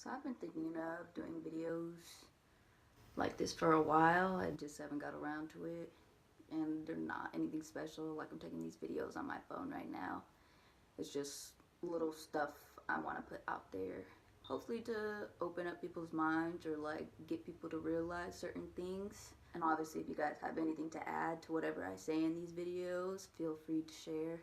So I've been thinking of doing videos like this for a while. I just haven't got around to it. And they're not anything special. Like I'm taking these videos on my phone right now. It's just little stuff I want to put out there. Hopefully to open up people's minds or like get people to realize certain things. And obviously if you guys have anything to add to whatever I say in these videos, feel free to share.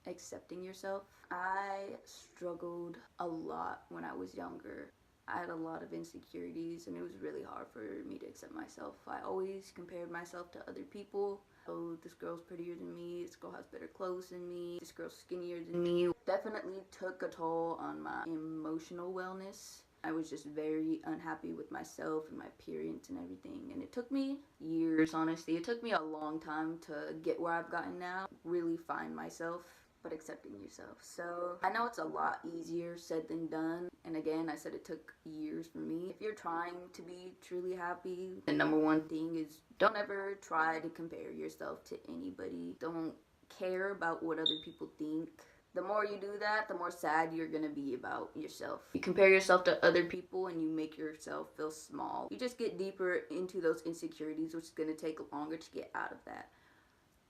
Accepting yourself. I struggled a lot when I was younger. I had a lot of insecurities and it was really hard for me to accept myself. I always compared myself to other people. Oh, this girl's prettier than me, this girl has better clothes than me, this girl's skinnier than me. Definitely took a toll on my emotional wellness. I was just very unhappy with myself and my appearance and everything. And it took me years, honestly. It took me a long time to get where I've gotten now, really find myself, but accepting yourself. So I know it's a lot easier said than done. And again, I said it took years for me. If you're trying to be truly happy, the number one thing is don't ever try to compare yourself to anybody. Don't care about what other people think. The more you do that, the more sad you're gonna be about yourself. You compare yourself to other people and you make yourself feel small. You just get deeper into those insecurities, which is gonna take longer to get out of that.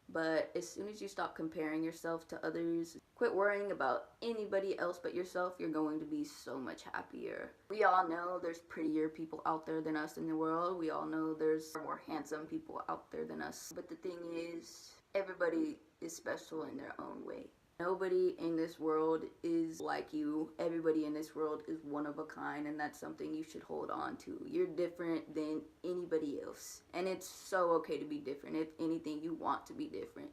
But as soon as you stop comparing yourself to others, quit worrying about anybody else but yourself, you're going to be so much happier. We all know there's prettier people out there than us in the world. We all know there's more handsome people out there than us. But the thing is, everybody is special in their own way. Nobody in this world is like you. Everybody in this world is one of a kind, and that's something you should hold on to. You're different than anybody else, and it's so okay to be different. If anything, you want to be different.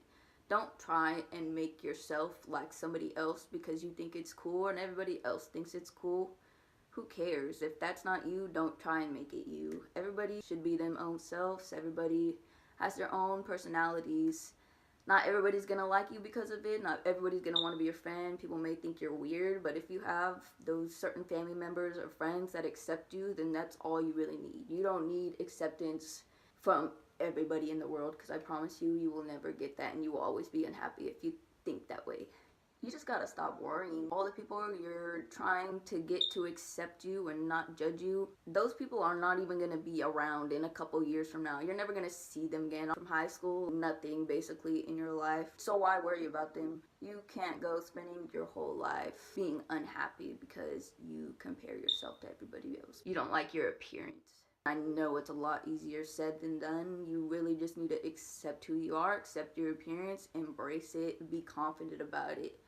Don't try and make yourself like somebody else because you think it's cool and everybody else thinks it's cool. Who cares? If that's not you, don't try and make it you. Everybody should be their own selves. Everybody has their own personalities. Not everybody's gonna like you because of it. Not everybody's gonna want to be your friend. People may think you're weird, but if you have those certain family members or friends that accept you, then that's all you really need. You don't need acceptance from everybody in the world, because I promise you, you will never get that, and you will always be unhappy if you think that way. You just gotta stop worrying. All the people you're trying to get to accept you and not judge you, those people are not even gonna be around in a couple years from now. You're never gonna see them again. From high school, nothing basically in your life. So why worry about them? You can't go spending your whole life being unhappy because you compare yourself to everybody else. You don't like your appearance. I know it's a lot easier said than done. You really just need to accept who you are, accept your appearance, embrace it, be confident about it.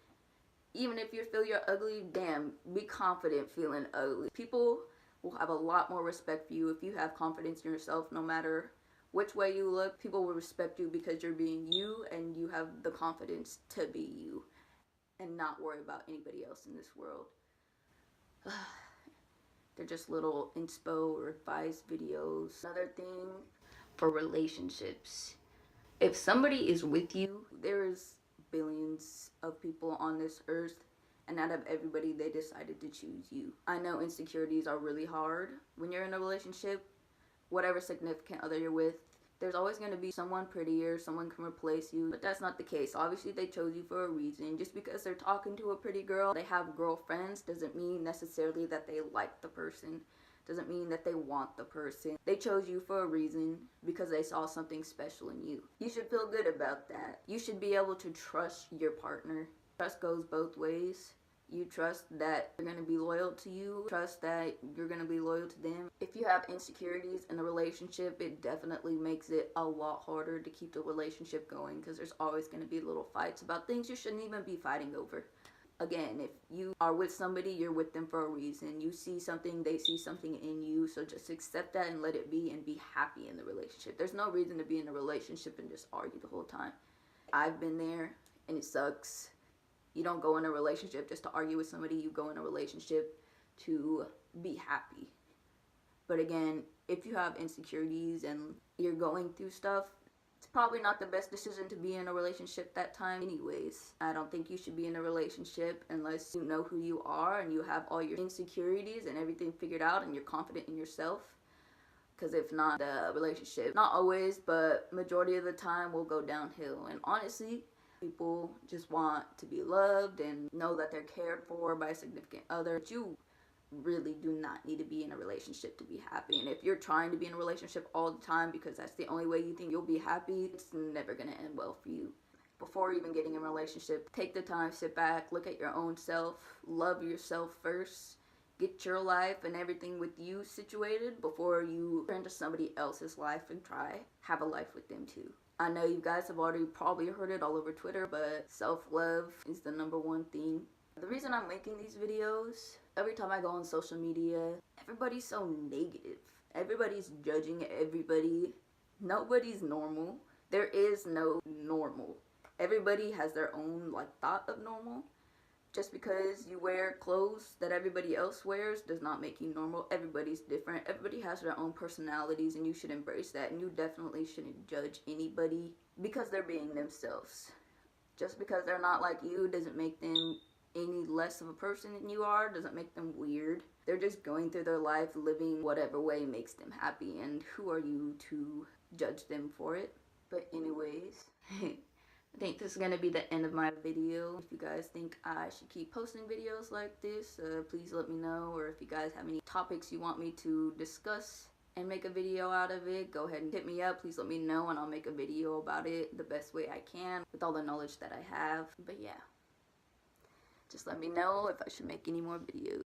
Even if you feel you're ugly, damn, be confident feeling ugly. People will have a lot more respect for you if you have confidence in yourself. No matter which way you look, people will respect you because you're being you and you have the confidence to be you and not worry about anybody else in this world. They're just little inspo or advice videos. Another thing for relationships. If somebody is with you, there's billions of people on this earth, and out of everybody, they decided to choose you. I know insecurities are really hard when you're in a relationship. Whatever significant other you're with, there's always going to be someone prettier, someone can replace you, but that's not the case. Obviously, they chose you for a reason. Just because they're talking to a pretty girl, they have girlfriends, doesn't mean necessarily that they like the person. Doesn't mean that they want the person. They chose you for a reason because they saw something special in you. You should feel good about that. You should be able to trust your partner. Trust goes both ways. You trust that they're going to be loyal to you. Trust that you're going to be loyal to them. If you have insecurities in a relationship, it definitely makes it a lot harder to keep the relationship going because there's always going to be little fights about things you shouldn't even be fighting over. Again, if you are with somebody, you're with them for a reason. You see something, they see something in you. So just accept that and let it be and be happy in the relationship. There's no reason to be in a relationship and just argue the whole time. I've been there and it sucks. You don't go in a relationship just to argue with somebody. You go in a relationship to be happy. But again, if you have insecurities and you're going through stuff, it's probably not the best decision to be in a relationship that time anyways. I don't think you should be in a relationship unless you know who you are and you have all your insecurities and everything figured out and you're confident in yourself. Because if not, the relationship, not always, but majority of the time, will go downhill. And honestly, people just want to be loved and know that they're cared for by a significant other. But you really do not need to be in a relationship to be happy. And if you're trying to be in a relationship all the time because that's the only way you think you'll be happy, it's never gonna end well for you. Before even getting in a relationship, take the time, sit back, look at your own self, love yourself first, get your life and everything with you situated before you enter somebody else's life and try have a life with them too. I know you guys have already probably heard it all over Twitter, but self-love is the #1 thing. The reason I'm making these videos, every time I go on social media, everybody's so negative. Everybody's judging everybody. Nobody's normal. There is no normal. Everybody has their own thought of normal. Just because you wear clothes that everybody else wears does not make you normal. Everybody's different. Everybody has their own personalities, and you should embrace that. And you definitely shouldn't judge anybody because they're being themselves. Just because they're not like you doesn't make them any less of a person than you are, doesn't make them weird. They're just going through their life living whatever way makes them happy, and who are you to judge them for it? But anyways, I think this is going to be the end of my video. If you guys think I should keep posting videos like this, please let me know. Or if you guys have any topics you want me to discuss and make a video out of it, go ahead and hit me up. Please let me know and I'll make a video about it the best way I can with all the knowledge that I have. But yeah, just let me know if I should make any more videos.